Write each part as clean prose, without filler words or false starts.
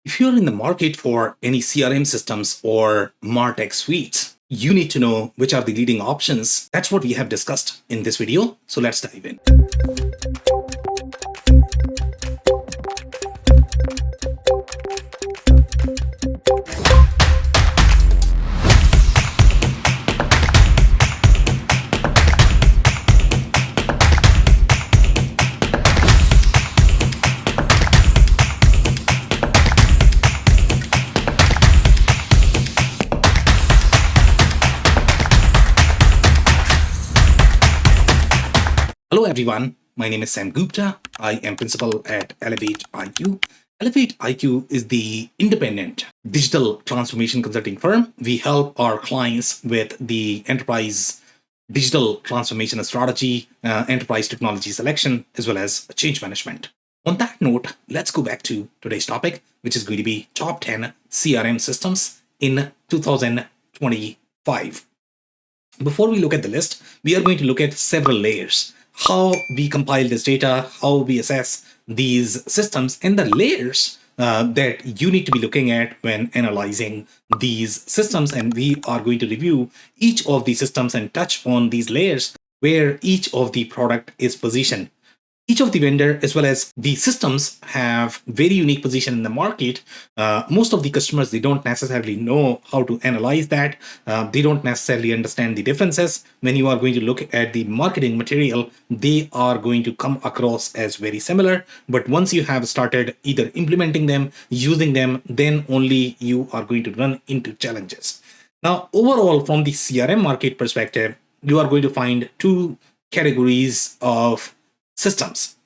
If you're in the market for any CRM systems or MarTech suites, you need to know which are the leading options. That's what we have discussed in this video. So let's dive in. Hello everyone, my name is Sam Gupta. I am principal at Elevate IQ. Elevate IQ is the independent digital transformation consulting firm. We help our clients with the enterprise digital transformation strategy, enterprise technology selection, as well as change management. On that note, let's go back to today's topic, which is going to be top 10 CRM systems in 2025. Before we look at the list, we are going to look at several layers. How we compile this data, how we assess these systems, and the layers that you need to be looking at when analyzing these systems. And we are going to review each of these systems and touch on these layers where each of the product is positioned. Each of the vendor as well as the systems have very unique position in the market. Most of the customers, they don't necessarily know how to analyze that. They don't necessarily understand the differences. When you are going to look at the marketing material, they are going to come across as very similar. But once you have started either implementing them, using them, then only you are going to run into challenges. Now, overall, from the CRM market perspective, you are going to find two categories of systems.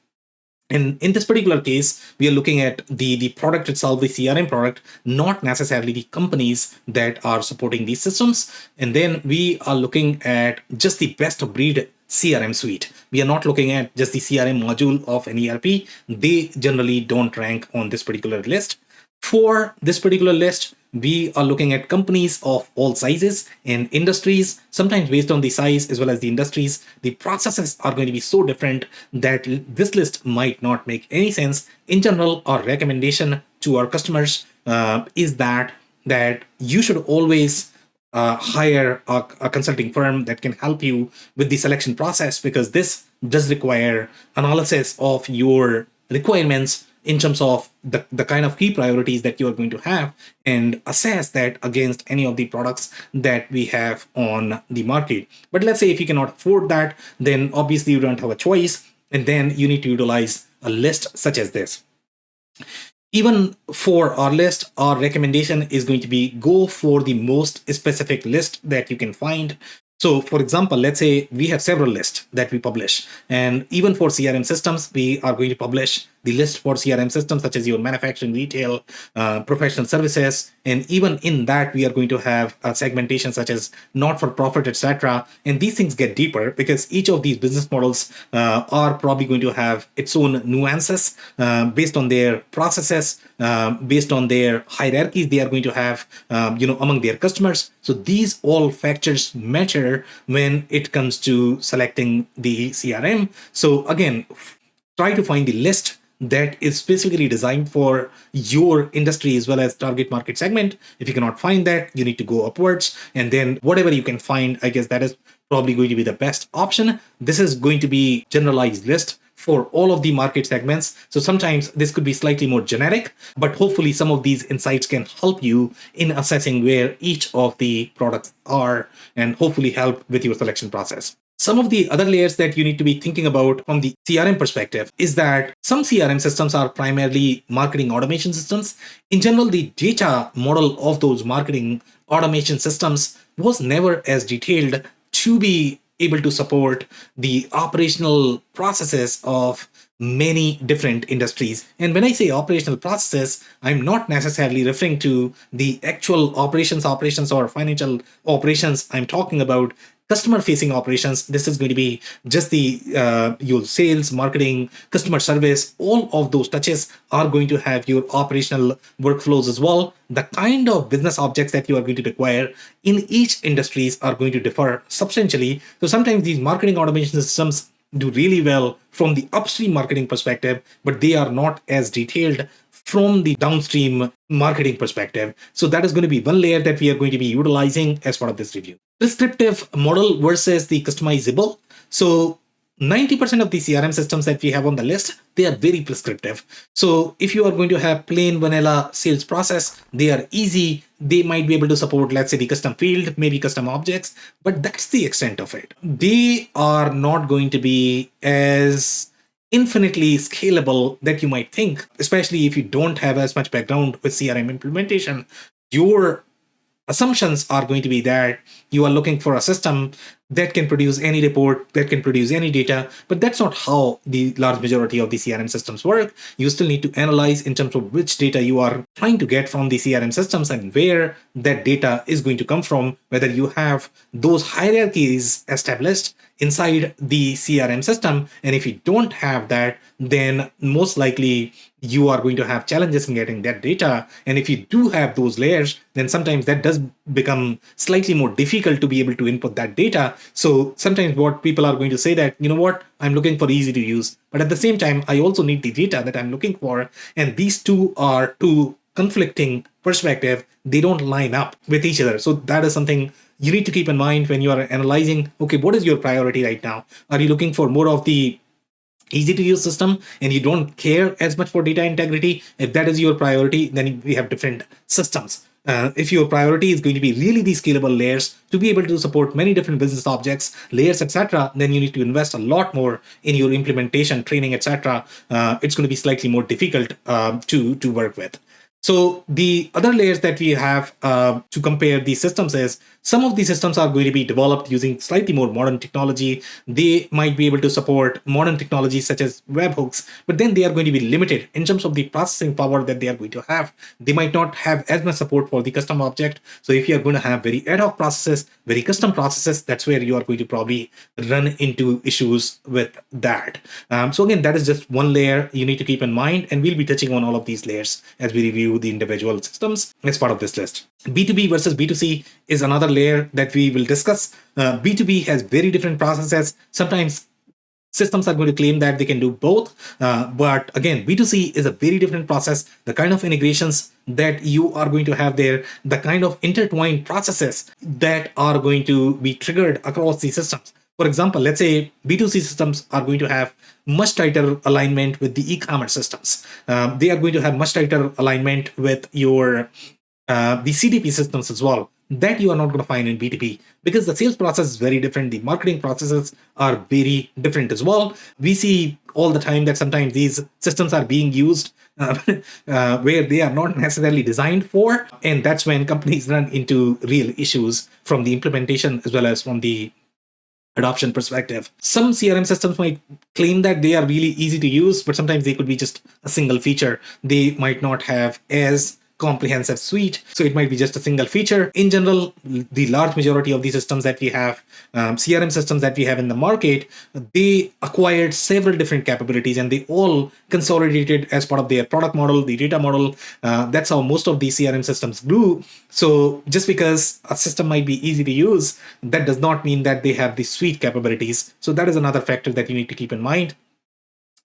And in this particular case, we are looking at the product itself, the CRM product, not necessarily the companies that are supporting these systems. And then we are looking at just the best of breed CRM suite. We are not looking at just the CRM module of an ERP. They generally don't rank on this particular list. For this particular list, we are looking at companies of all sizes and industries. Sometimes based on the size as well as the industries, the processes are going to be so different that this list might not make any sense. In general, our recommendation to our customers is that you should always hire a consulting firm that can help you with the selection process, because this does require analysis of your requirements in terms of the kind of key priorities that you are going to have, and assess that against any of the products that we have on the market. But let's say if you cannot afford that, then obviously you don't have a choice, and then you need to utilize a list such as this. Even for our list, our recommendation is going to be go for the most specific list that you can find. So for example, let's say we have several lists that we publish, and even for CRM systems, we are going to publish the list for CRM systems such as your manufacturing, retail, professional services. And even in that, we are going to have a segmentation such as not-for-profit, etc. And these things get deeper because each of these business models are probably going to have its own nuances based on their processes, based on their hierarchies they are going to have, among their customers. So these all factors matter when it comes to selecting the CRM. So again, try to find the list that is specifically designed for your industry as well as target market segment. If you cannot find that, you need to go upwards, and then whatever you can find, I guess that is probably going to be the best option. This is going to be generalized list for all of the market segments. So sometimes this could be slightly more generic, but hopefully some of these insights can help you in assessing where each of the products are, and hopefully help with your selection process. Some of the other layers that you need to be thinking about from the CRM perspective is that some CRM systems are primarily marketing automation systems. In general, the data model of those marketing automation systems was never as detailed to be able to support the operational processes of many different industries. And when I say operational processes, I'm not necessarily referring to the actual operations or financial operations. I'm talking about customer facing operations. This is going to be just the your sales, marketing, customer service. All of those touches are going to have your operational workflows as well. The kind of business objects that you are going to require in each industries are going to differ substantially. So sometimes these marketing automation systems do really well from the upstream marketing perspective, but they are not as detailed from the downstream marketing perspective. So that is going to be one layer that we are going to be utilizing as part of this review. Prescriptive model versus the customizable. So 90% of the CRM systems that we have on the list, they are very prescriptive. So if you are going to have plain vanilla sales process, they are easy. They might be able to support, let's say, the custom field, maybe custom objects, but that's the extent of it. They are not going to be as infinitely scalable that you might think, especially if you don't have as much background with CRM implementation. Your assumptions are going to be that you are looking for a system that can produce any report, that can produce any data, but that's not how the large majority of the CRM systems work. You still need to analyze in terms of which data you are trying to get from the CRM systems and where that data is going to come from, whether you have those hierarchies established inside the CRM system. And if you don't have that, then most likely you are going to have challenges in getting that data. And if you do have those layers, then sometimes that does become slightly more difficult to be able to input that data. So sometimes what people are going to say that, you know what, I'm looking for easy to use, but at the same time, I also need the data that I'm looking for. And these two are two conflicting perspectives. They don't line up with each other. So that is something you need to keep in mind when you are analyzing, okay, what is your priority right now? Are you looking for more of the easy to use system and you don't care as much for data integrity? If that is your priority, then we have different systems. If your priority is going to be really these scalable layers to be able to support many different business objects, layers, etc., then you need to invest a lot more in your implementation, training, etc. It's going to be slightly more difficult to work with. So the other layers that we have to compare these systems is some of these systems are going to be developed using slightly more modern technology. They might be able to support modern technologies such as webhooks, but then they are going to be limited in terms of the processing power that they are going to have. They might not have as much support for the custom object. So if you are going to have very ad hoc processes, very custom processes, that's where you are going to probably run into issues with that. So again, that is just one layer you need to keep in mind, and we'll be touching on all of these layers as we review the individual systems as part of this list. B2B versus B2C is another layer that we will discuss. B2B has very different processes. Sometimes systems are going to claim that they can do both. But again, B2C is a very different process. The kind of integrations that you are going to have there, the kind of intertwined processes that are going to be triggered across the systems. For example, let's say B2C systems are going to have much tighter alignment with the e-commerce systems. They are going to have much tighter alignment with your the CDP systems as well, that you are not going to find in B2B because the sales process is very different. The marketing processes are very different as well. We see all the time that sometimes these systems are being used where they are not necessarily designed for. And that's when companies run into real issues from the implementation as well as from the adoption perspective. Some CRM systems might claim that they are really easy to use, but sometimes they could be just a single feature. They might not have as comprehensive suite. So it might be just a single feature. In general, the large majority of the systems that we have, CRM systems that we have in the market, they acquired several different capabilities and they all consolidated as part of their product model, the data model. That's how most of these CRM systems grew. So just because a system might be easy to use, that does not mean that they have the suite capabilities. So that is another factor that you need to keep in mind.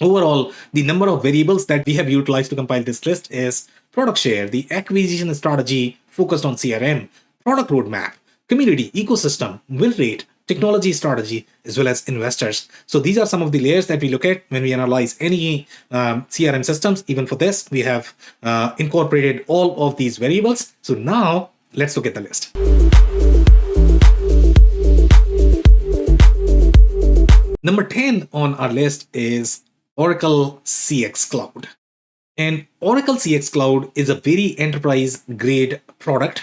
Overall, the number of variables that we have utilized to compile this list is product share, the acquisition strategy focused on CRM, product roadmap, community, ecosystem, win rate, technology strategy, as well as investors. So these are some of the layers that we look at when we analyze any CRM systems. Even for this, we have incorporated all of these variables. So now let's look at the list. Number 10 on our list is Oracle CX Cloud. And Oracle CX Cloud is a very enterprise grade product.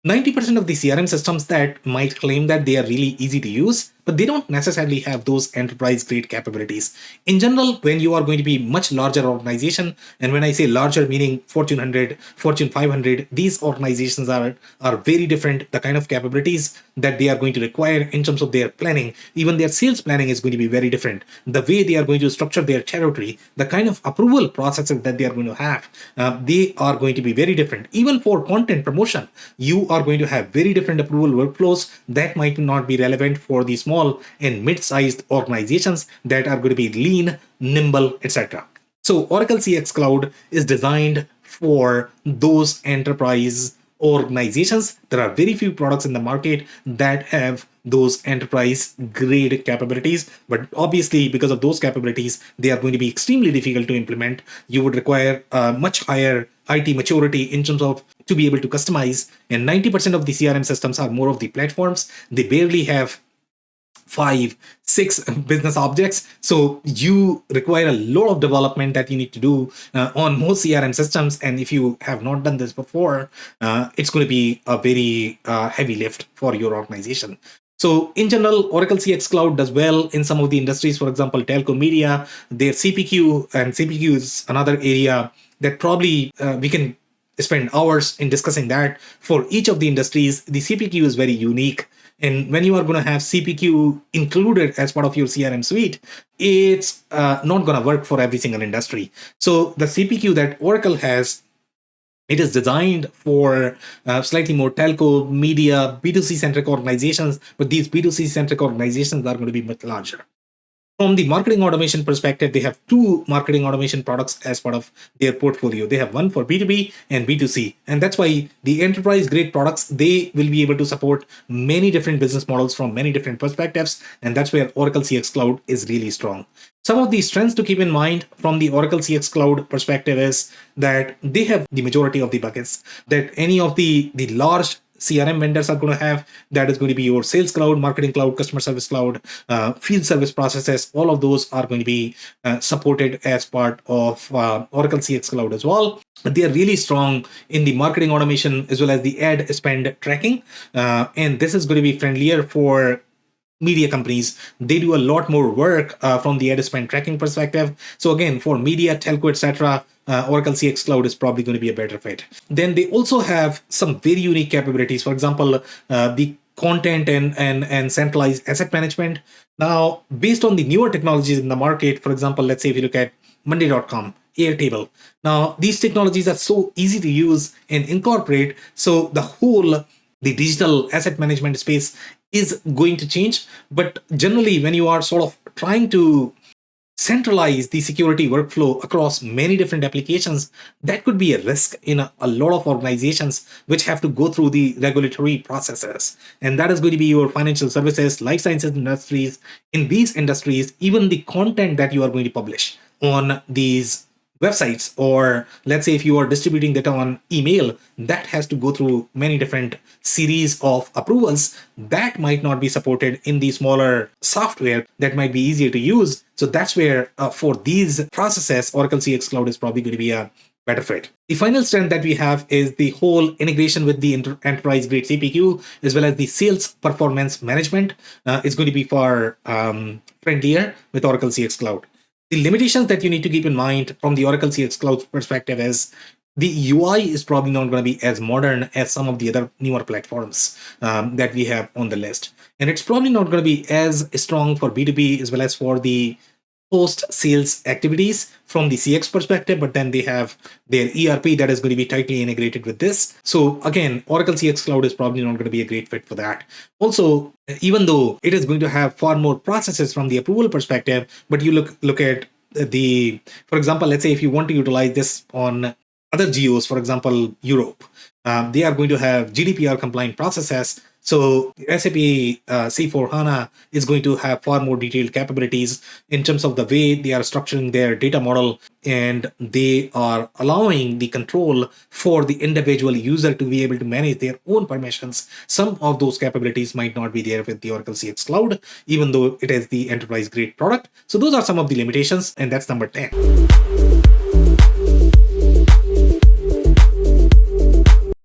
90% of the CRM systems that might claim that they are really easy to use, but they don't necessarily have those enterprise grade capabilities. In general, when you are going to be much larger organization, and when I say larger, meaning Fortune 100, Fortune 500, these organizations are very different. The kind of capabilities that they are going to require in terms of their planning, even their sales planning is going to be very different. The way they are going to structure their territory, the kind of approval processes that they are going to have, they are going to be very different. Even for content promotion, you are going to have very different approval workflows that might not be relevant for the small and mid-sized organizations that are going to be lean, nimble, etc. So Oracle CX Cloud is designed for those enterprise organizations. There are very few products in the market that have those enterprise grade capabilities, but obviously because of those capabilities they are going to be extremely difficult to implement. You would require a much higher IT maturity in terms of to be able to customize, and 90% of the CRM systems are more of the platforms. They barely have 5, 6 business objects. So you require a lot of development that you need to do on most CRM systems. And if you have not done this before, it's going to be a very heavy lift for your organization. So in general, Oracle CX Cloud does well in some of the industries. For example, telco, media, their CPQ, and CPQ is another area that probably we can spend hours in discussing that. For each of the industries, the CPQ is very unique. And when you are going to have CPQ included as part of your CRM suite, it's not going to work for every single industry. So the CPQ that Oracle has, it is designed for slightly more telco, media, B2C centric organizations, but these B2C centric organizations are going to be much larger. From the marketing automation perspective, they have 2 marketing automation products as part of their portfolio. They have one for B2B and B2C. And that's why the enterprise grade products, they will be able to support many different business models from many different perspectives. And that's where Oracle CX Cloud is really strong. Some of the strengths to keep in mind from the Oracle CX Cloud perspective is that they have the majority of the buckets that any of the large CRM vendors are going to have. That is going to be your sales cloud, marketing cloud, customer service cloud, field service processes. All of those are going to be supported as part of Oracle CX Cloud as well. They are really strong in the marketing automation as well as the ad spend tracking. And this is going to be friendlier for media companies. They do a lot more work from the ad spend tracking perspective. So again, for media, telco, etc., Oracle CX Cloud is probably going to be a better fit. Then they also have some very unique capabilities. For example, the content and centralized asset management. Now, based on the newer technologies in the market, for example, let's say if you look at Mondaycom, Airtable. Now, these technologies are so easy to use and incorporate. So the digital asset management space is going to change. But generally, when you are sort of trying to centralize the security workflow across many different applications, that could be a risk in a lot of organizations which have to go through the regulatory processes. And that is going to be your financial services, life sciences industries. In these industries, even the content that you are going to publish on these websites, or let's say if you are distributing data on email, that has to go through many different series of approvals that might not be supported in the smaller software that might be easier to use. So that's where for these processes, Oracle CX Cloud is probably going to be a better fit. The final strength that we have is the whole integration with the enterprise grade CPQ as well as the sales performance management is going to be far friendlier with Oracle CX Cloud. The limitations that you need to keep in mind from the Oracle CX Cloud perspective is the UI is probably not going to be as modern as some of the other newer platforms that we have on the list. And it's probably not going to be as strong for B2B as well as for the post-sales activities from the CX perspective, but then they have their ERP that is going to be tightly integrated with this. So again, Oracle CX Cloud is probably not going to be a great fit for that. Also, even though it is going to have far more processes from the approval perspective, but you look at the, for example, let's say if you want to utilize this on other geos, for example, Europe, they are going to have GDPR compliant processes. So SAP C4 HANA is going to have far more detailed capabilities in terms of the way they are structuring their data model, and they are allowing the control for the individual user to be able to manage their own permissions. Some of those capabilities might not be there with the Oracle CX Cloud, even though it is the enterprise grade product. So those are some of the limitations, and that's number 10.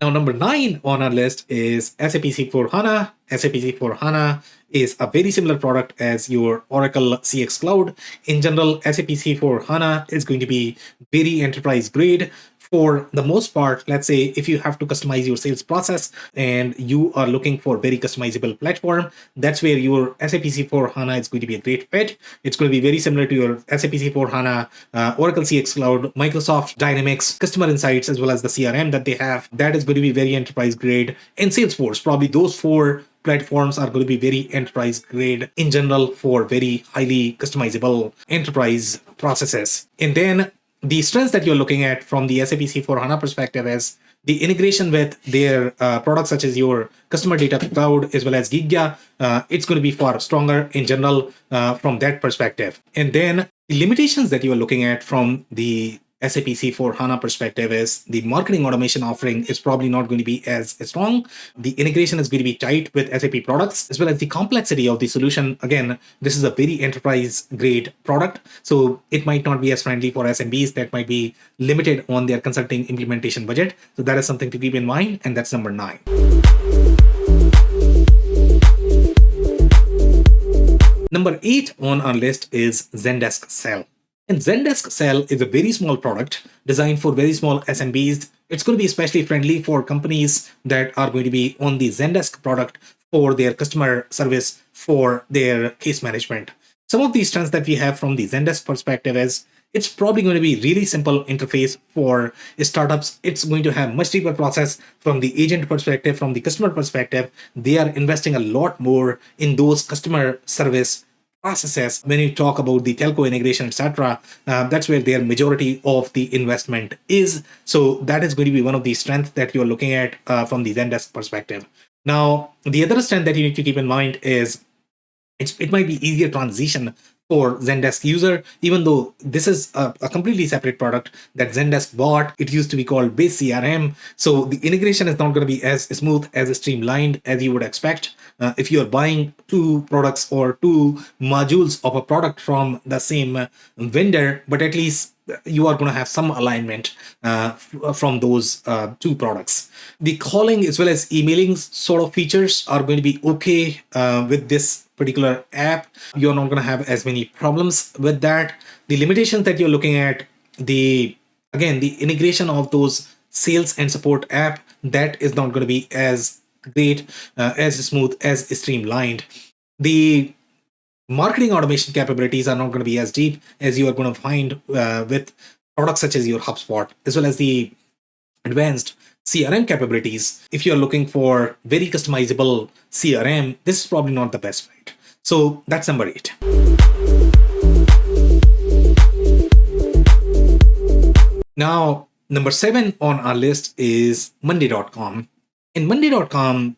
Now, number 9 on our list is SAP C4 HANA. SAP C4 HANA is a very similar product as your Oracle CX Cloud. In general, SAP C4 HANA is going to be very enterprise grade. For the most part, let's say if you have to customize your sales process and you are looking for very customizable platform, that's where your SAP C4 HANA is going to be a great fit. It's going to be very similar to your SAP C4 HANA, Oracle CX Cloud, Microsoft Dynamics, Customer Insights, as well as the CRM that they have. That is going to be very enterprise grade. And Salesforce, probably those 4 platforms are going to be very enterprise grade in general for very highly customizable enterprise processes. And then the strengths that you're looking at from the SAP C4 HANA perspective is the integration with their products such as your customer data cloud as well as Gigya. It's going to be far stronger in general from that perspective. And then the limitations that you're looking at from the SAP C4 HANA perspective is the marketing automation offering is probably not going to be as strong. The integration is going to be tight with SAP products, as well as the complexity of the solution. Again, this is a very enterprise grade product, so it might not be as friendly for SMBs that might be limited on their consulting implementation budget. So that is something to keep in mind, and that's number 9. Number 8 on our list is Zendesk Cell. And Zendesk Cell is a very small product designed for very small SMBs. It's going to be especially friendly for companies that are going to be on the Zendesk product for their customer service, for their case management. Some of the strengths that we have from the Zendesk perspective is it's probably going to be really simple interface for startups. It's going to have much deeper process from the agent perspective, from the customer perspective. They are investing a lot more in those customer service processes. When you talk about the telco integration, etc., that's where their majority of the investment is. So that is going to be one of the strengths that you're looking at from the Zendesk perspective. Now, the other strength that you need to keep in mind is it might be easier transition for Zendesk user, even though this is a completely separate product that Zendesk bought. It used to be called Base CRM. So the integration is not going to be as smooth, as streamlined as you would expect. If you're buying 2 products or 2 modules of a product from the same vendor, but at least you are going to have some alignment from those 2 products. The calling as well as emailing sort of features are going to be okay with this particular app. You're not going to have as many problems with that. The limitations that you're looking at, the integration of those sales and support app, that is not going to be as great, as smooth, as streamlined. The marketing automation capabilities are not going to be as deep as you are going to find with products such as your HubSpot, as well as the advanced CRM capabilities. If you're looking for very customizable CRM, this is probably not the best fit. So that's number 8. Now, number 7 on our list is Monday.com. And Monday.com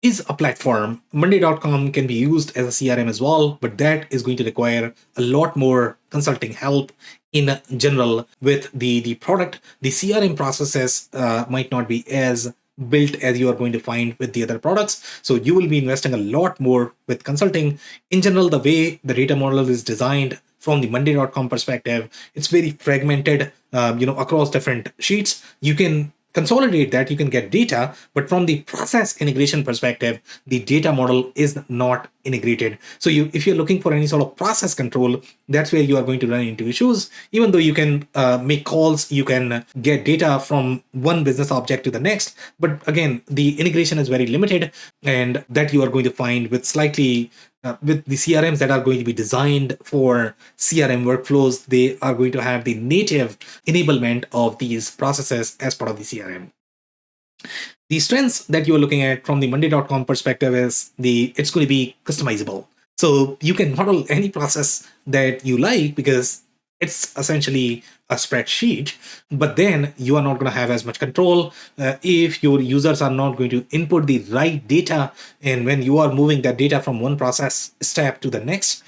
is a platform. Monday.com can be used as a CRM as well, but that is going to require a lot more consulting help in general with the product. The CRM processes might not be as built as you are going to find with the other products. So you will be investing a lot more with consulting. In general, the way the data model is designed from the Monday.com perspective, it's very fragmented, across different sheets. You can consolidate that, you can get data, but from the process integration perspective, the data model is not integrated. So if you're looking for any sort of process control, that's where you are going to run into issues. Even though you can make calls, you can get data from one business object to the next, but again, the integration is very limited, and that you are going to find with slightly with the CRMs that are going to be designed for CRM workflows. They are going to have the native enablement of these processes as part of the CRM. The strengths that you're looking at from the Monday.com perspective is it's going to be customizable. So you can model any process that you like because it's essentially a spreadsheet, but then you are not going to have as much control if your users are not going to input the right data. And when you are moving that data from one process step to the next,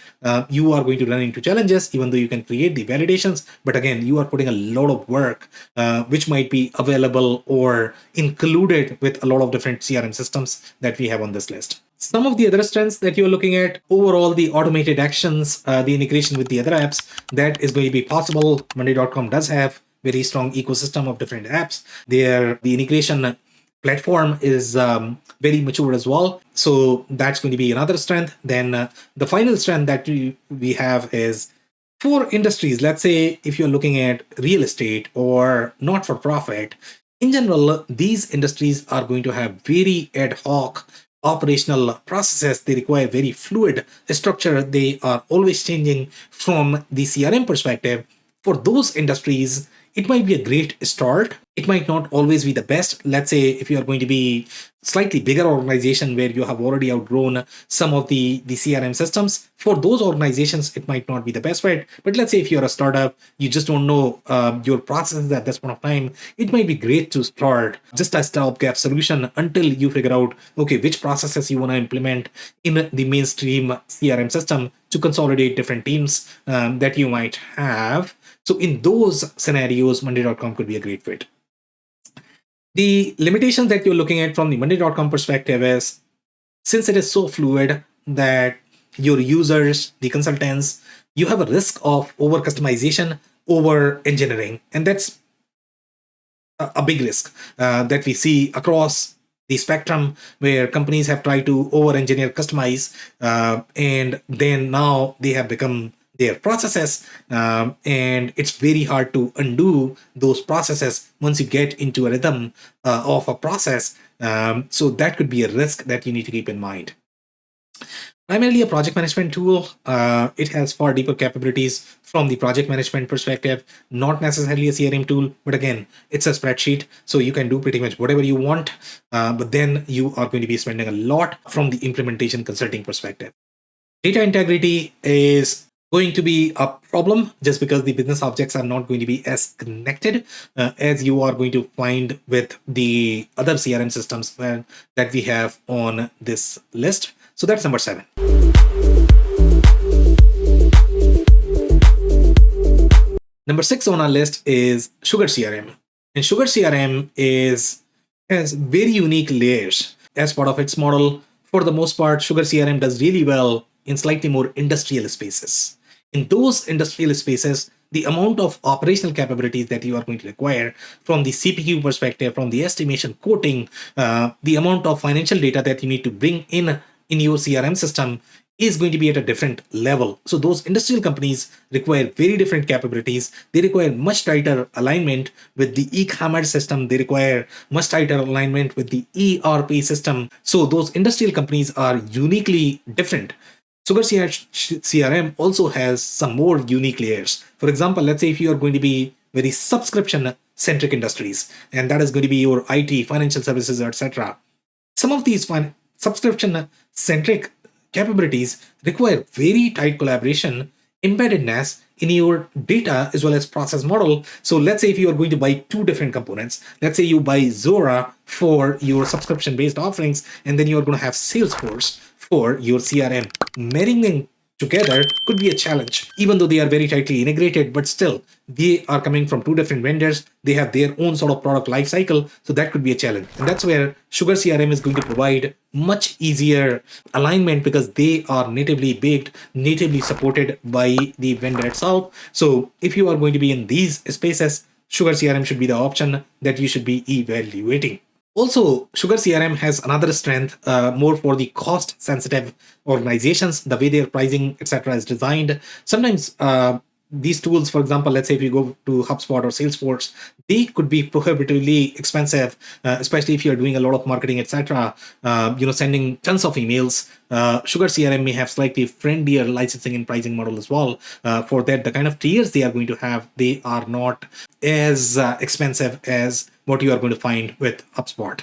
you are going to run into challenges, even though you can create the validations. But again, you are putting a lot of work, which might be available or included with a lot of different CRM systems that we have on this list. Some of the other strengths that you're looking at, overall, the automated actions, the integration with the other apps, that is going to be possible. Monday.com does have very strong ecosystem of different apps. The integration platform is very mature as well. So that's going to be another strength. Then the final strength that we have is for industries. Let's say if you're looking at real estate or not-for-profit, in general, these industries are going to have very ad hoc operational processes. They require very fluid structure. They are always changing from the CRM perspective. For those industries, it might be a great start It might not always be the best. Let's say if you are going to be slightly bigger organization where you have already outgrown some of the CRM systems, for those organizations, it might not be the best fit. But let's say if you're a startup, you just don't know your processes at this point of time, it might be great to start just a stopgap solution until you figure out, okay, which processes you want to implement in the mainstream CRM system to consolidate different teams that you might have. So in those scenarios, Monday.com could be a great fit. The limitation that you're looking at from the Monday.com perspective is, since it is so fluid that your users, the consultants, you have a risk of over customization, over engineering. And that's a big risk that we see across the spectrum, where companies have tried to over engineer, customize, and then now they have become their processes, and it's very hard to undo those processes once you get into a rhythm of a process. So that could be a risk that you need to keep in mind. Primarily a project management tool, it has far deeper capabilities from the project management perspective, not necessarily a CRM tool, but again, it's a spreadsheet, so you can do pretty much whatever you want, but then you are going to be spending a lot from the implementation consulting perspective. Data integrity is going to be a problem just because the business objects are not going to be as connected as you are going to find with the other CRM systems that we have on this list. So that's number 7. Number 6 on our list is Sugar CRM. And Sugar CRM has very unique layers as part of its model. For the most part, Sugar CRM does really well in slightly more industrial spaces. In those industrial spaces, the amount of operational capabilities that you are going to require from the CPQ perspective, from the estimation quoting, the amount of financial data that you need to bring in your CRM system is going to be at a different level. So those industrial companies require very different capabilities. They require much tighter alignment with the e-commerce system. They require much tighter alignment with the ERP system. So those industrial companies are uniquely different. Sugar CRM also has some more unique layers. For example, let's say if you are going to be very subscription centric industries, and that is going to be your IT, financial services, etc. Some of these subscription centric capabilities require very tight collaboration, embeddedness in your data as well as process model. So let's say if you are going to buy two different components, let's say you buy Zora for your subscription based offerings, and then you're going to have Salesforce for your CRM. Marrying them together could be a challenge, even though they are very tightly integrated, but still they are coming from two different vendors. They have their own sort of product life cycle. So that could be a challenge. And that's where Sugar CRM is going to provide much easier alignment because they are natively baked, natively supported by the vendor itself. So if you are going to be in these spaces, Sugar CRM should be the option that you should be evaluating. Also, Sugar CRM has another strength, more for the cost sensitive organizations, the way their pricing, etc., is designed. Sometimes these tools, for example, let's say if you go to HubSpot or Salesforce, they could be prohibitively expensive, especially if you're doing a lot of marketing, etc. Sending tons of emails. Sugar CRM may have slightly friendlier licensing and pricing model as well. For that, the kind of tiers they are going to have, they are not as expensive as what you are going to find with HubSpot.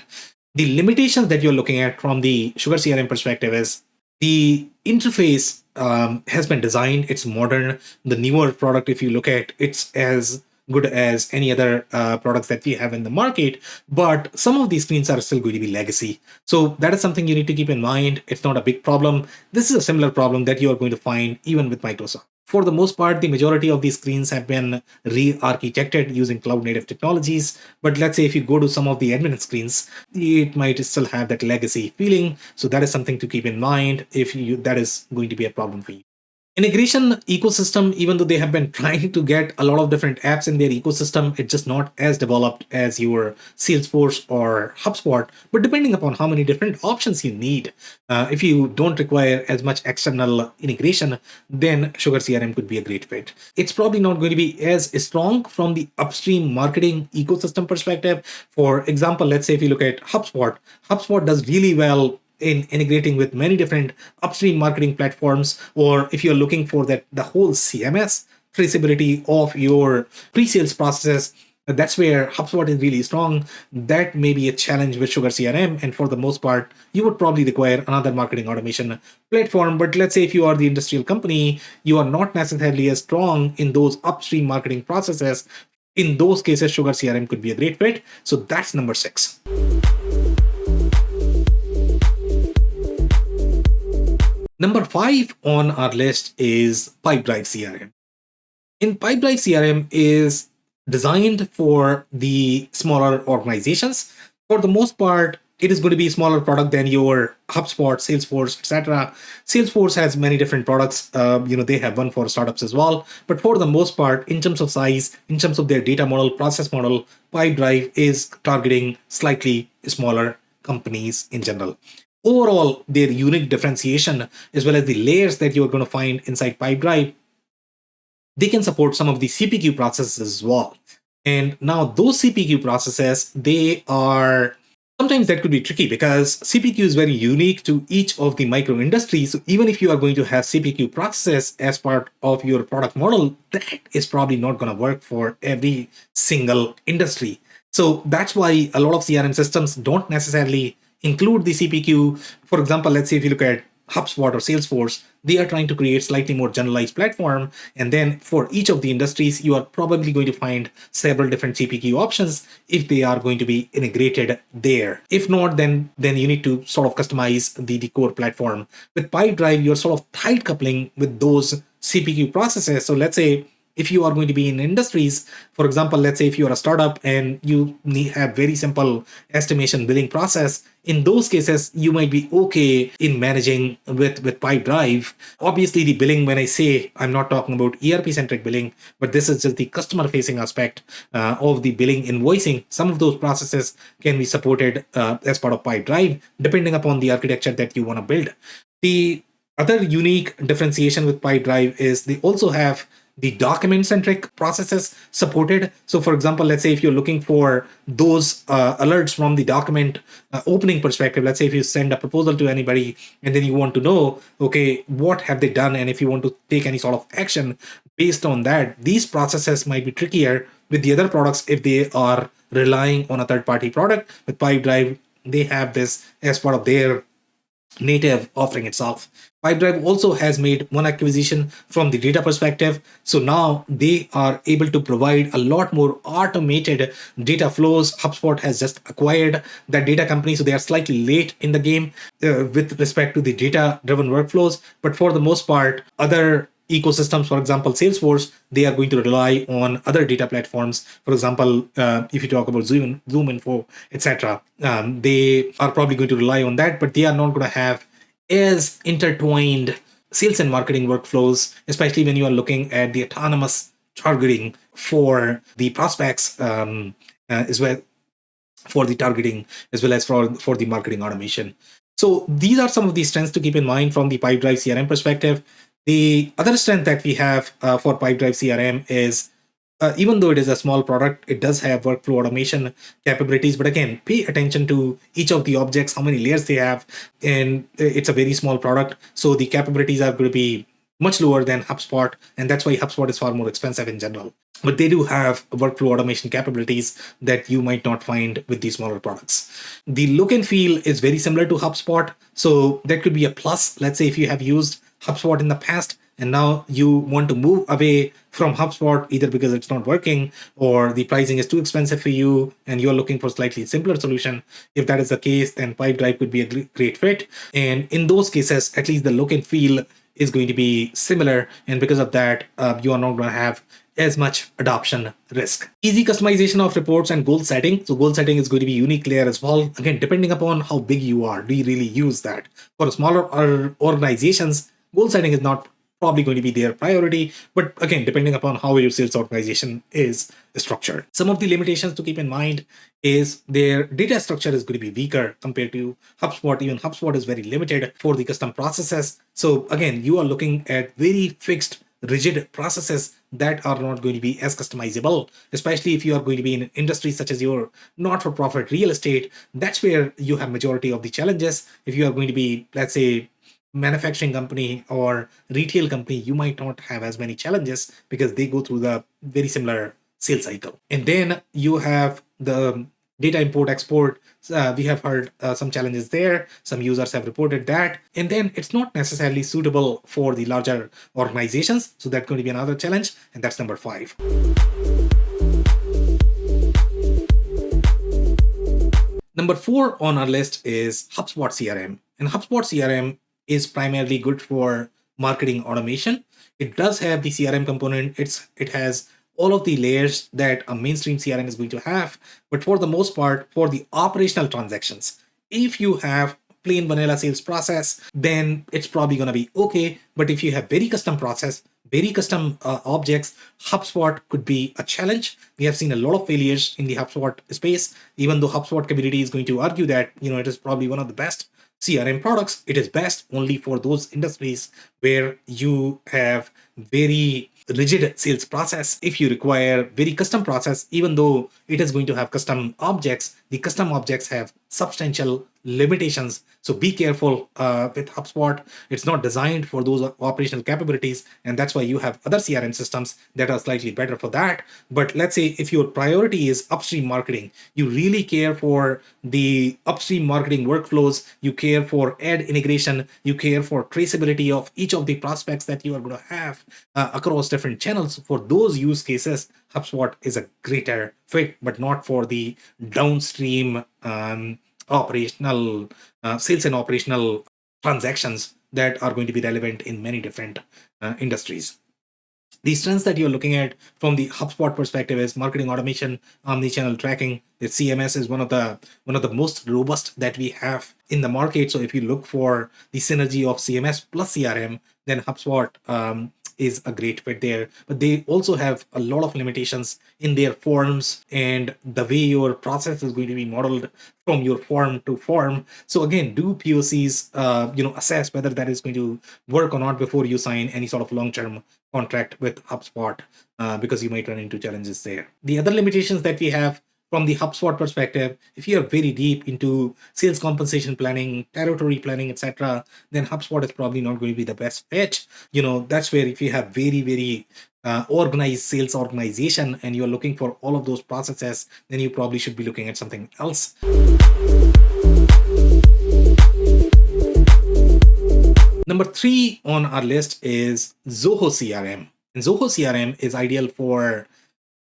The limitations that you're looking at from the Sugar CRM perspective is the interface has been designed, it's modern. The newer product, if you look at, it's as good as any other products that we have in the market, but some of these screens are still going to be legacy. So that is something you need to keep in mind. It's not a big problem. This is a similar problem that you are going to find even with Microsoft. For the most part, the majority of these screens have been re-architected using cloud native technologies. But let's say if you go to some of the admin screens, it might still have that legacy feeling. So that is something to keep in mind if that is going to be a problem for you. Integration ecosystem, even though they have been trying to get a lot of different apps in their ecosystem, it's just not as developed as your Salesforce or HubSpot. But depending upon how many different options you need, if you don't require as much external integration, then Sugar CRM could be a great fit. It's probably not going to be as strong from the upstream marketing ecosystem perspective. For example, let's say if you look at HubSpot, HubSpot does really well in integrating with many different upstream marketing platforms, or if you're looking for that the whole CMS traceability of your pre-sales processes, That's where HubSpot is really strong. That may be a challenge with Sugar CRM. And for the most part, you would probably require another marketing automation platform. But let's say if you are the industrial company, you are not necessarily as strong in those upstream marketing processes. In those cases, Sugar CRM could be a great fit. So that's number 6. Number 5 on our list is Pipedrive CRM. In Pipedrive CRM is designed for the smaller organizations. For the most part, it is going to be a smaller product than your HubSpot, Salesforce, etc. Salesforce has many different products. They have one for startups as well. But for the most part, in terms of size, in terms of their data model, process model, Pipedrive is targeting slightly smaller companies in general. Overall, their unique differentiation, as well as the layers that you're going to find inside Pipedrive, they can support some of the CPQ processes as well. And now those CPQ processes, they are sometimes that could be tricky because CPQ is very unique to each of the micro industries. So even if you are going to have CPQ processes as part of your product model, that is probably not going to work for every single industry. So that's why a lot of CRM systems don't necessarily include the CPQ. For example, let's say if you look at HubSpot or Salesforce, they are trying to create slightly more generalized platform. And then for each of the industries, you are probably going to find several different CPQ options if they are going to be integrated there. If not, then you need to sort of customize the core platform. With Pipedrive, you're sort of tight coupling with those CPQ processes. So let's say if you are going to be in industries, for example, let's say if you are a startup and you have very simple estimation billing process, in those cases, you might be okay in managing with Pipedrive. Obviously, the billing, when I say I'm not talking about ERP-centric billing, but this is just the customer-facing aspect of the billing invoicing. Some of those processes can be supported as part of Pipedrive, depending upon the architecture that you want to build. The other unique differentiation with Pipedrive is they also have the document-centric processes supported. So for example, let's say if you're looking for those alerts from the document opening perspective, let's say if you send a proposal to anybody and then you want to know, okay, what have they done? And if you want to take any sort of action based on that, these processes might be trickier with the other products if they are relying on a third-party product. With Pipedrive, they have this as part of their native offering itself. Pipedrive also has made one acquisition from the data perspective. So now they are able to provide a lot more automated data flows. HubSpot has just acquired that data company, so they are slightly late in the game with respect to the data-driven workflows. But for the most part, other ecosystems, for example, Salesforce, they are going to rely on other data platforms. For example, if you talk about Zoom Info, etc., they are probably going to rely on that, but they are not going to have as intertwined sales and marketing workflows, especially when you are looking at the autonomous targeting for the prospects as well, for the targeting as well as for the marketing automation. So these are some of the strengths to keep in mind from the Pipedrive CRM perspective. The other strength that we have for Pipedrive CRM is even though it is a small product, it does have workflow automation capabilities. But again, pay attention to each of the objects, how many layers they have, and it's a very small product. So the capabilities are going to be much lower than HubSpot, and that's why HubSpot is far more expensive in general. But they do have workflow automation capabilities that you might not find with these smaller products. The look and feel is very similar to HubSpot, so that could be a plus. Let's say if you have used HubSpot in the past and now you want to move away from HubSpot either because it's not working or the pricing is too expensive for you and you're looking for slightly simpler solution. If that is the case, then Pipedrive could be a great fit. And in those cases, at least the look and feel is going to be similar. And because of that, you are not going to have as much adoption risk. Easy customization of reports and goal setting. So goal setting is going to be unique layer as well. Again, depending upon how big you are, do you really use that? For smaller organizations, goal setting is not probably going to be their priority. But again, depending upon how your sales organization is structured. Some of the limitations to keep in mind is their data structure is going to be weaker compared to HubSpot. Even HubSpot is very limited for the custom processes. So again, you are looking at very fixed, rigid processes that are not going to be as customizable, especially if you are going to be in an industry such as your not-for-profit real estate. That's where you have majority of the challenges. If you are going to be, let's say, manufacturing company or retail company, you might not have as many challenges because they go through the very similar sales cycle. And then you have the data import export. We have heard some challenges there. Some users have reported that. And then it's not necessarily suitable for the larger organizations. So that's going to be another challenge. And that's number 5. Number 4 on our list is HubSpot CRM. And HubSpot CRM is primarily good for marketing automation. It does have the CRM component. It has all of the layers that a mainstream CRM is going to have. But for the most part, for the operational transactions, if you have plain vanilla sales process, then it's probably going to be okay. But if you have very custom process, very custom objects, HubSpot could be a challenge. We have seen a lot of failures in the HubSpot space, even though HubSpot community is going to argue that it is probably one of the best CRM products. It is best only for those industries where you have very rigid sales process. If you require very custom process, even though it is going to have custom objects, the custom objects have substantial limitations. So be careful with HubSpot. It's not designed for those operational capabilities, and that's why you have other CRM systems that are slightly better for that. But let's say if your priority is upstream marketing, you really care for the upstream marketing workflows, you care for ad integration, you care for traceability of each of the prospects that you are going to have across different channels. For those use cases, HubSpot is a greater fit, but not for the downstream operational sales and operational transactions that are going to be relevant in many different industries. The strengths that you're looking at from the HubSpot perspective is marketing automation, omni-channel tracking. The CMS is one of the most robust that we have in the market. So if you look for the synergy of CMS plus CRM, then HubSpot is a great fit there. But they also have a lot of limitations in their forms and the way your process is going to be modeled from your form to form. So again, do POCs, assess whether that is going to work or not before you sign any sort of long-term contract with HubSpot, because you might run into challenges there. The other limitations that we have from the HubSpot perspective, if you are very deep into sales compensation planning, territory planning, etc., then HubSpot is probably not going to be the best fit. That's where if you have very, very organized sales organization and you're looking for all of those processes, then you probably should be looking at something else. Number 3 on our list is Zoho CRM. And Zoho CRM is ideal for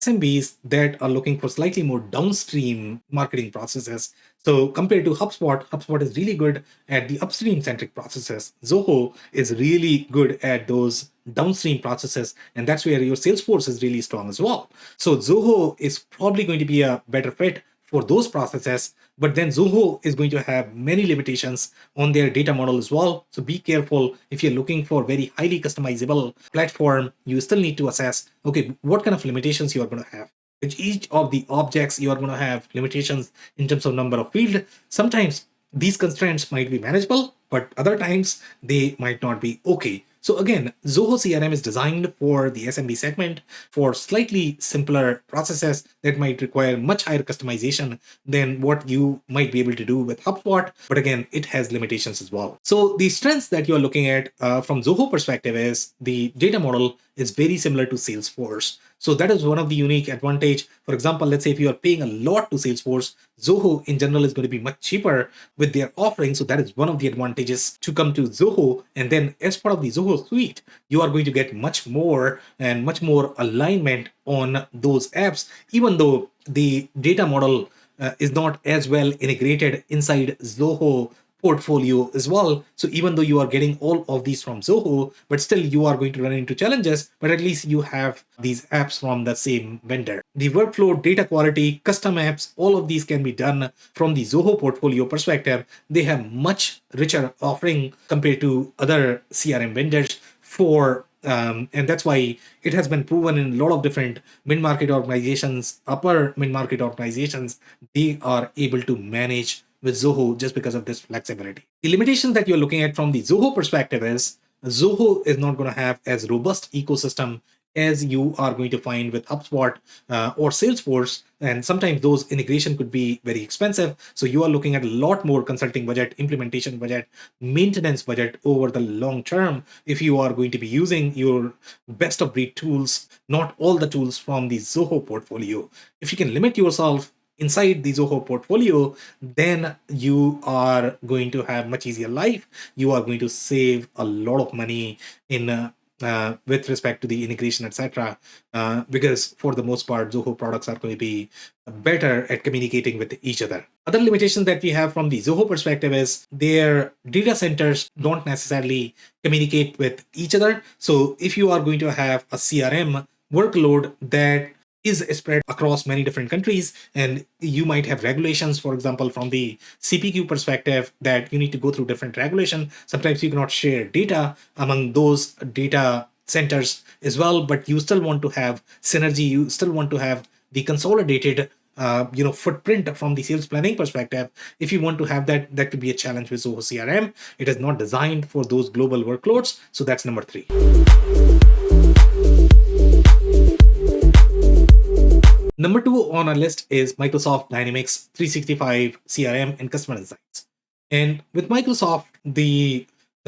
SMBs that are looking for slightly more downstream marketing processes. So compared to HubSpot, HubSpot is really good at the upstream centric processes. Zoho is really good at those downstream processes, and that's where your Salesforce is really strong as well. So Zoho is probably going to be a better fit for those processes, but then Zoho is going to have many limitations on their data model as well. So be careful. If you're looking for very highly customizable platform, you still need to assess, okay, what kind of limitations you are going to have. With each of the objects, you are going to have limitations in terms of number of field. Sometimes these constraints might be manageable, but other times they might not be okay. So again, Zoho CRM is designed for the SMB segment for slightly simpler processes that might require much higher customization than what you might be able to do with HubSpot. But again, it has limitations as well. So the strengths that you're looking at from Zoho perspective is the data model is very similar to Salesforce. So that is one of the unique advantage. For example, let's say if you are paying a lot to Salesforce, Zoho in general is going to be much cheaper with their offering. So that is one of the advantages to come to Zoho. And then as part of the Zoho suite, you are going to get much more and much more alignment on those apps, even though the data model is not as well integrated inside Zoho portfolio as well. So even though you are getting all of these from Zoho, but still you are going to run into challenges, but at least you have these apps from the same vendor. The workflow, data quality, custom apps, all of these can be done from the Zoho portfolio perspective. They have much richer offering compared to other CRM vendors and that's why it has been proven in a lot of different mid-market organizations, upper mid-market organizations, they are able to manage with Zoho just because of this flexibility. The limitations that you're looking at from the Zoho perspective is Zoho is not going to have as robust ecosystem as you are going to find with HubSpot or Salesforce. And sometimes those integration could be very expensive. So you are looking at a lot more consulting budget, implementation budget, maintenance budget over the long term if you are going to be using your best of breed tools, not all the tools from the Zoho portfolio. If you can limit yourself inside the Zoho portfolio, then you are going to have much easier life. You are going to save a lot of money in with respect to the integration, etc. Because for the most part, Zoho products are going to be better at communicating with each other. Other limitations that we have from the Zoho perspective is their data centers don't necessarily communicate with each other. So if you are going to have a CRM workload that is spread across many different countries, and you might have regulations, for example, from the CPQ perspective, that you need to go through different regulation. Sometimes you cannot share data among those data centers as well, but you still want to have synergy. You still want to have the consolidated footprint from the sales planning perspective. If you want to have that, that could be a challenge with Zoho CRM. It is not designed for those global workloads. So that's number 3. Number 2 on our list is Microsoft Dynamics 365 CRM and Customer Insights. And with Microsoft, the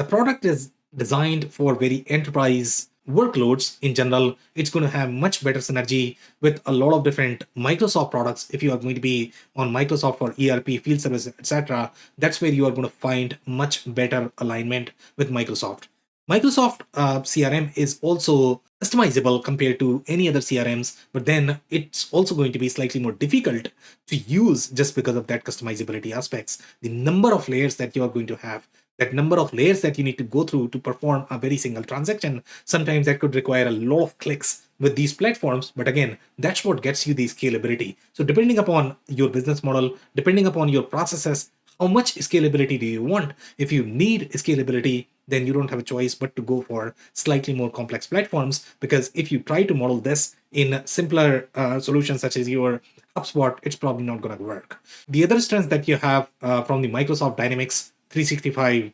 product is designed for very enterprise workloads. In general, it's going to have much better synergy with a lot of different Microsoft products. If you are going to be on Microsoft for ERP, field service, etc., that's where you are going to find much better alignment with Microsoft. Microsoft CRM is also customizable compared to any other CRMs, but then it's also going to be slightly more difficult to use just because of that customizability aspects. The number of layers that you are going to have, that number of layers that you need to go through to perform a very single transaction, sometimes that could require a lot of clicks with these platforms. But again, that's what gets you the scalability. So depending upon your business model, depending upon your processes, how much scalability do you want? If you need scalability, then you don't have a choice but to go for slightly more complex platforms, because if you try to model this in simpler solutions such as your HubSpot, it's probably not going to work. The other strength that you have from the Microsoft Dynamics 365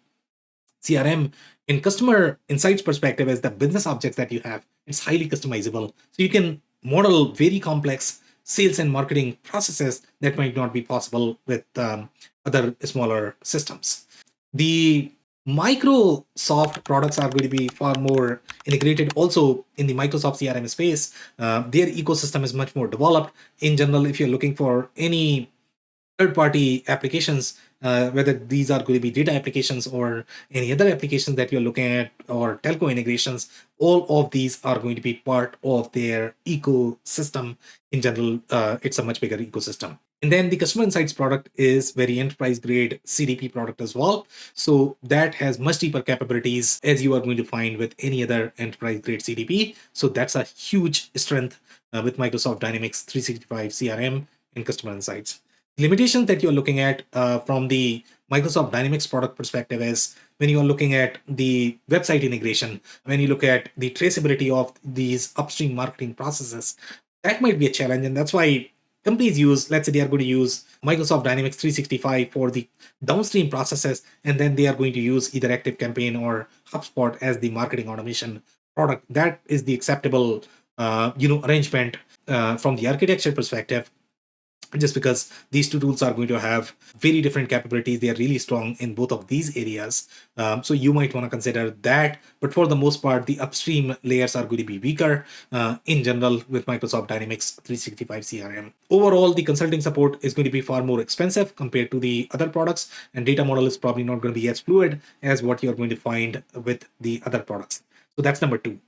CRM in customer insights perspective is the business objects that you have. It's highly customizable. So you can model very complex sales and marketing processes that might not be possible with other smaller systems. The Microsoft products are going to be far more integrated also in the Microsoft CRM space. Their ecosystem is much more developed. In general, if you're looking for any third-party applications, whether these are going to be data applications or any other applications that you're looking at, or telco integrations, all of these are going to be part of their ecosystem. In general, it's a much bigger ecosystem. And then the customer insights product is very enterprise grade CDP product as well. So that has much deeper capabilities as you are going to find with any other enterprise grade CDP. So that's a huge strength with Microsoft Dynamics 365 CRM and customer insights. Limitations that you're looking at from the Microsoft Dynamics product perspective is when you are looking at the website integration, when you look at the traceability of these upstream marketing processes, that might be a challenge. And that's why companies use, let's say they are going to use Microsoft Dynamics 365 for the downstream processes, and then they are going to use either ActiveCampaign or HubSpot as the marketing automation product. That is the acceptable arrangement from the architecture perspective, just because these two tools are going to have very different capabilities. They are really strong in both of these areas. So you might want to consider that. But for the most part, the upstream layers are going to be weaker in general with Microsoft Dynamics 365 CRM. Overall, the consulting support is going to be far more expensive compared to the other products, and data model is probably not going to be as fluid as what you're going to find with the other products. So that's number 2.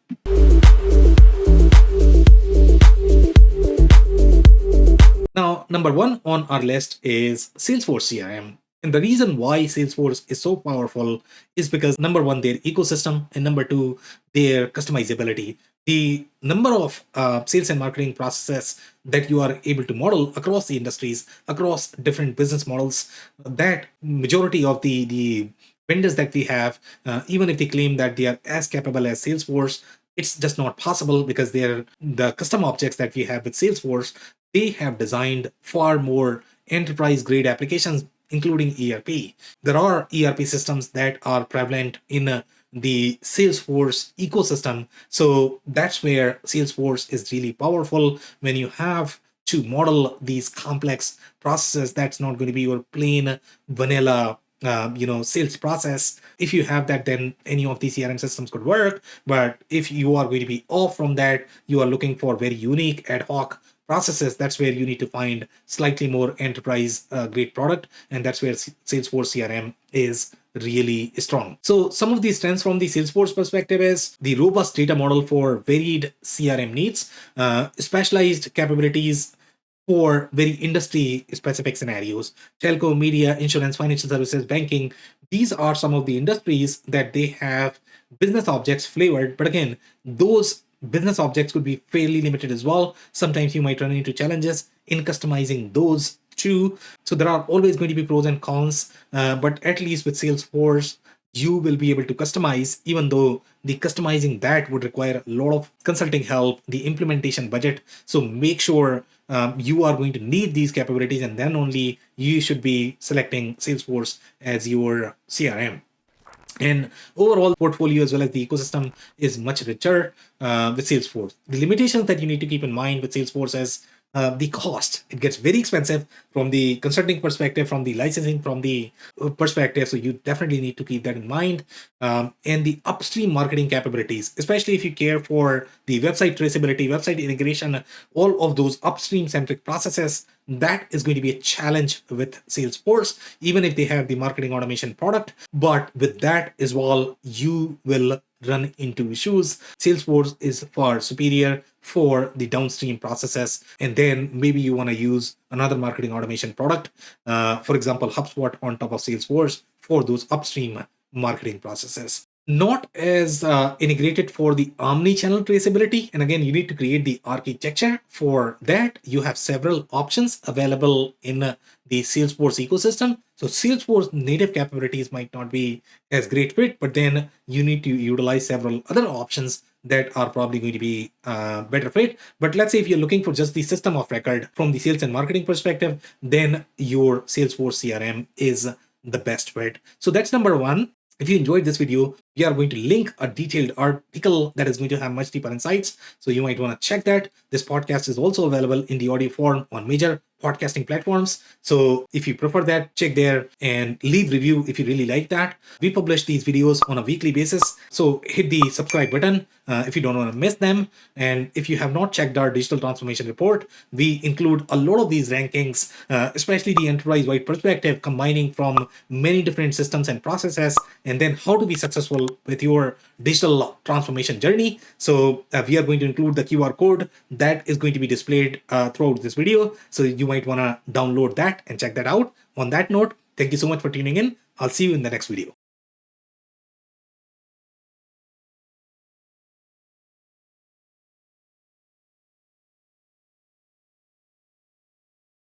Now, number 1 on our list is Salesforce CRM. And the reason why Salesforce is so powerful is because number 1, their ecosystem, and number 2, their customizability. The number of sales and marketing processes that you are able to model across the industries, across different business models, that majority of the vendors that we have, even if they claim that they are as capable as Salesforce, it's just not possible, because they're the custom objects that we have with Salesforce. They have designed far more enterprise grade applications, including ERP. There are ERP systems that are prevalent in the Salesforce ecosystem. So that's where Salesforce is really powerful. When you have to model these complex processes, that's not going to be your plain vanilla sales process. If you have that, then any of these CRM systems could work. But if you are going to be off from that, you are looking for very unique ad hoc processes, that's where you need to find slightly more enterprise grade product, and that's where Salesforce CRM is really strong. So some of these trends from the Salesforce perspective is the robust data model for varied CRM needs, specialized capabilities for very industry specific scenarios. Telco, media, insurance, financial services, banking, these are some of the industries that they have business objects flavored. But again, those business objects could be fairly limited as well. Sometimes you might run into challenges in customizing those too. So there are always going to be pros and cons, but at least with Salesforce, you will be able to customize, even though the customizing that would require a lot of consulting help, the implementation budget. So make sure you are going to need these capabilities, and then only you should be selecting Salesforce as your CRM. And overall portfolio as well as the ecosystem is much richer with Salesforce. The limitations that you need to keep in mind with Salesforce is the cost. It gets very expensive from the consulting perspective, from the licensing, from the perspective. So you definitely need to keep that in mind. And the upstream marketing capabilities, especially if you care for the website traceability, website integration, all of those upstream centric processes, that is going to be a challenge with Salesforce, even if they have the marketing automation product. But with that as well, you will run into issues. Salesforce is far superior for the downstream processes. And then maybe you want to use another marketing automation product, for example, HubSpot on top of Salesforce for those upstream marketing processes. Not as integrated for the omni-channel traceability. And again, you need to create the architecture for that. You have several options available in the Salesforce ecosystem. So Salesforce native capabilities might not be as great fit, but then you need to utilize several other options that are probably going to be better fit. But let's say if you're looking for just the system of record from the sales and marketing perspective, then your Salesforce CRM is the best fit. So that's number one. If you enjoyed this video, we are going to link a detailed article that is going to have much deeper insights. So you might want to check that. This podcast is also available in the audio form on major podcasting platforms. So if you prefer that, check there and leave review if you really like that. We publish these videos on a weekly basis. So hit the subscribe button if you don't want to miss them. And if you have not checked our digital transformation report, we include a lot of these rankings, especially the enterprise-wide perspective, combining from many different systems and processes, and then how to be successful with your digital transformation journey. So we are going to include the QR code that is going to be displayed throughout this video. So you might want to download that and check that out. On that note, thank you so much for tuning in. I'll see you in the next video.